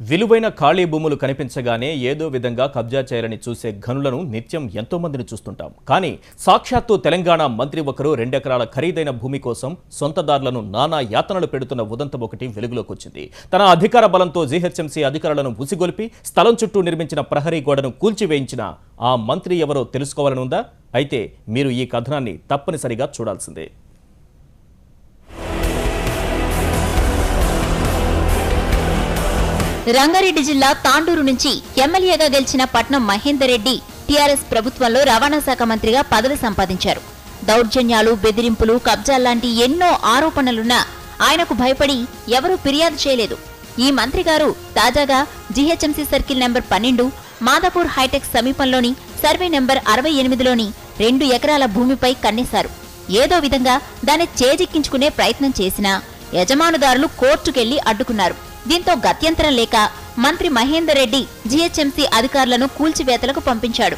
విలువైన ఖాళీ భూములు కనిపించగానే ఏదో విధంగా కబ్జా చేయాలని చూసే ఘనులను నిత్యం ఎంతో మందిని చూస్తుంటాం. కానీ సాక్షాత్తు తెలంగాణ మంత్రి ఒకరు 2 ఎకరాల ఖరీదైన భూమి కోసం సొంతదారులను నానా యాతనలు పెడుతున్న ఉదంతం ఒకటి వెలుగులోకి వచ్చింది. తన అధికార బలంతో జీహెచ్ఎంసీ అధికారులను ఉసిగొల్పి స్థలం చుట్టూ నిర్మించిన ప్రహరీ గోడను కూల్చివేయించిన ఆ మంత్రి ఎవరో తెలుసుకోవాలనుందా? అయితే మీరు ఈ కథనాన్ని తప్పనిసరిగా చూడాల్సిందే. రంగారెడ్డి జిల్లా తాండూరు నుంచి ఎమ్మెల్యేగా గెలిచిన పట్నం మహేందర్ రెడ్డి టీఆర్ఎస్ ప్రభుత్వంలో రవాణా శాఖ మంత్రిగా పదవి సంపాదించారు. దౌర్జన్యాలు, బెదిరింపులు, కబ్జాల్లాంటి ఎన్నో ఆరోపణలున్నా ఆయనకు భయపడి ఎవరూ ఫిర్యాదు చేయలేదు. ఈ మంత్రి గారు తాజాగా GHMC circle number 12 Madhapur hitech సమీపంలోని సర్వే నెంబర్ 68లోని 2 ఎకరాల భూమిపై కన్నేశారు. ఏదో విధంగా దాన్ని చేజిక్కించుకునే ప్రయత్నం చేసినా యజమానుదారులు కోర్టుకెళ్లి అడ్డుకున్నారు. దీంతో గత్యంతరం లేక మంత్రి మహేందర్ రెడ్డి జీహెచ్ఎంసీ అధికారులను కూల్చివేతలకు పంపించాడు.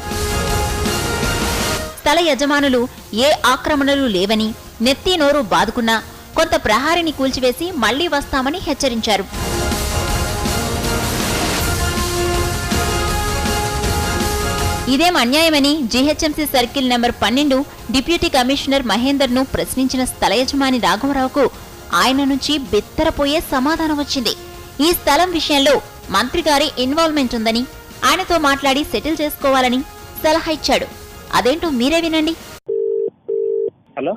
స్థల యజమానులు ఏ ఆక్రమణలు లేవని నెత్తి నోరు బాదుకున్నా కొంత ప్రహారిని కూల్చివేసి మళ్లీ వస్తామని హెచ్చరించారు. ఇదేం అన్యాయమని GHMC circle number 12 deputy commissioner Mahender ను ప్రశ్నించిన స్థల యజమాని రాఘవరావుకు ఆయన నుంచి బిత్తరపోయే సమాధానం వచ్చింది. ఈ స్థలం విషయంలో మంత్రి గారి ఇన్వాల్వ్మెంట్ ఉందని, ఆయనతో మాట్లాడి సెటిల్ చేసుకోవాలని సలహా ఇచ్చాడు. అదేంటో మీరే వినండి. హలో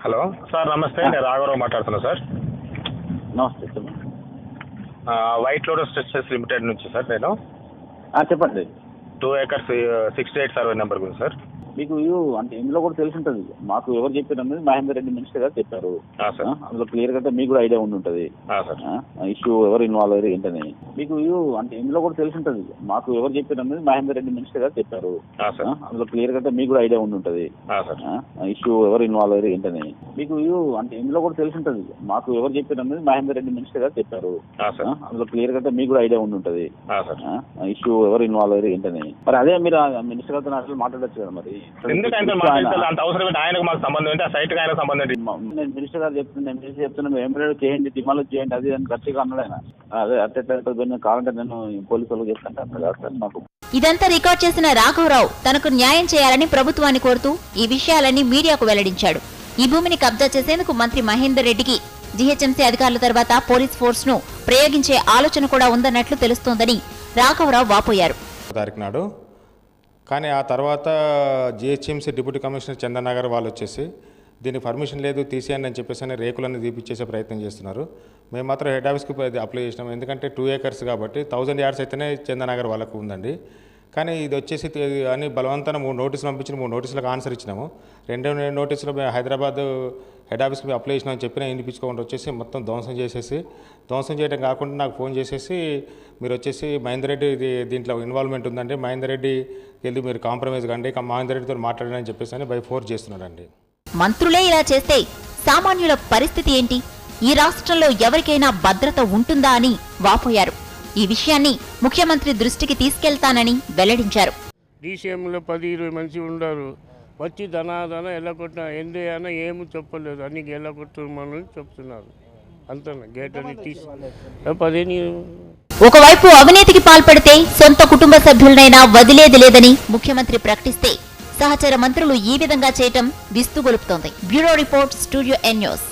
హలో సార్, నమస్తే. నేను రాఘవరావు మాట్లాడుతున్నా సార్. నమస్తే చెప్పండి. వైట్ లోటస్ స్ట్రెచెస్ లిమిటెడ్ నుంచి సార్. నేను చెప్పండి. 2 acres 68 సర్వే నెంబర్ గురించి సార్. మీకు అంటే ఇందులో కూడా తెలిసి ఉంటుంది. మాకు ఎవరు చెప్పారు అనేది మహేందర్ రెడ్డి మినిస్టర్ గారు చెప్పారు. అందులో క్లియర్ గా మీకు కూడా ఐడియా ఉండి ఉంటుంది ఇష్యూ ఎవరు ఇన్వాల్వ్ అయ్యారు ఏంటని. మీకు అంటే ఇందులో కూడా తెలిసి ఉంటుంది. మాకు ఎవరు చెప్పారు అనేది మహేందర్ రెడ్డి మినిస్టర్ గారు చెప్పారు. అందులో క్లియర్ గా మీకు కూడా ఐడియా ఉండి ఉంటుంది ఇష్యూ ఎవరు ఇన్వాల్వ్ అయ్యారు ఏంటని. మీకు అంటే ఇందులో కూడా తెలిసి ఉంటుంది. మాకు ఎవరు చెప్పారు అనేది మహేందర్ రెడ్డి మినిస్టర్ గారు చెప్పారు. అందులో క్లియర్ గా మీకు కూడా ఐడియా ఉండి ఉంటుంది ఇష్యూ ఎవరు ఇన్వాల్వ్ అయ్యారు ఏంటని. మరి అదే మీరు మినిస్టర్ గారితో అసలు మాట్లాడచ్చు కదా. మరి ఆయనకు మాకు సంబంధం ఏంటి? ఆ సైట్ ఆయన సంబంధం ఏంటి? నేను మినిస్టర్ గారు చెప్తున్నాను ఎంప్లాయ్ చేయండి, డిమాండ్ చేయండి, అది అని ఖర్చుగా అన్నాడు ఆయన. అదే అట్టే కావాలంటే నేను పోలీసు వాళ్ళకి చెప్తాను నాకు. ఇదంతా రికార్డ్ చేసిన రాఘవరావు తనకు న్యాయం చేయాలని ప్రభుత్వాన్ని కోరుతూ ఈ విషయాలన్నీ మీడియాకు వెల్లడించాడు. ఈ భూమిని కబ్జా చేసేందుకు మంత్రి మహేందర్ రెడ్డికి జీహెచ్ఎంసీ అధికారుల తర్వాత పోలీస్ ఫోర్స్ ను ప్రయోగించే ఆలోచన కూడా ఉందన్నట్లు తెలుస్తోందని రాఘవరావు వాపోయారు. కానీ ఆ తర్వాత జీహెచ్ఎంసీ డిప్యూటీ కమిషనర్ చందనగర్ వాళ్ళు వచ్చేసి దీనికి పర్మిషన్ లేదు తీసేయండి అని చెప్పేసి రేకులన్నీ తీపిచ్చేసే ప్రయత్నం చేస్తున్నారు. మేము మాత్రం హెడ్ ఆఫీస్కి అప్లై చేసినాం. ఎందుకంటే 2 acres కాబట్టి 1000 yards అయితేనే చందనగర్ వాళ్ళకు ఉందండి. కానీ ఇది వచ్చేసి అని బలవంతాన 3 నోటీసులు పంపించిన 3 నోటీసులకు ఆన్సర్ ఇచ్చినాము. 2 నోటీసులు మేము హైదరాబాద్ హెడ్ ఆఫీస్కి అప్లై చేసినామని చెప్పిన వినిపించుకోకుండా వచ్చేసి మొత్తం ధ్వంసం చేయడం కాకుండా నాకు ఫోన్ చేసేసి మీరు వచ్చేసి మహేందర్ రెడ్డి దీంట్లో ఇన్వాల్వ్మెంట్ ఉందండి, మహేందర్ రెడ్డి వెళ్ళి మీరు కాంప్రమైజ్ కండి, మహేందర్ రెడ్డితో మాట్లాడండి అని చెప్పేసి బై ఫోర్స్ చేస్తున్నాడండి. మంత్రులే ఇలా చేస్తే సామాన్యుల పరిస్థితి ఏంటి? ఈ రాష్ట్రంలో ఎవరికైనా భద్రత ఉంటుందా అని వాపోయారు. ఈ విషయాన్ని ముఖ్యమంత్రి దృష్టికి తీసుకెళ్తానని వెల్లడించారు. డీసీఎంలో 10-20 మంది ఉన్నారు. వచ్చి ధనాధన ఎల్లకొట్టిన ఎందే అయినా ఏమి చెప్పలేదు, అన్ని ఎల్లకొట్టమని చెప్తున్నారు. అంత గేట్ అని తీసి 15. ఒకవైపు అవినీతికి పాల్పడితే సొంత కుటుంబ సభ్యులనైనా వదిలేది లేదని ముఖ్యమంత్రి ప్రకటిస్తే సహచర మంత్రులు ఈ విధంగా చేయటం విస్తుగొలుపుతోంది. Bureau report, studio N news.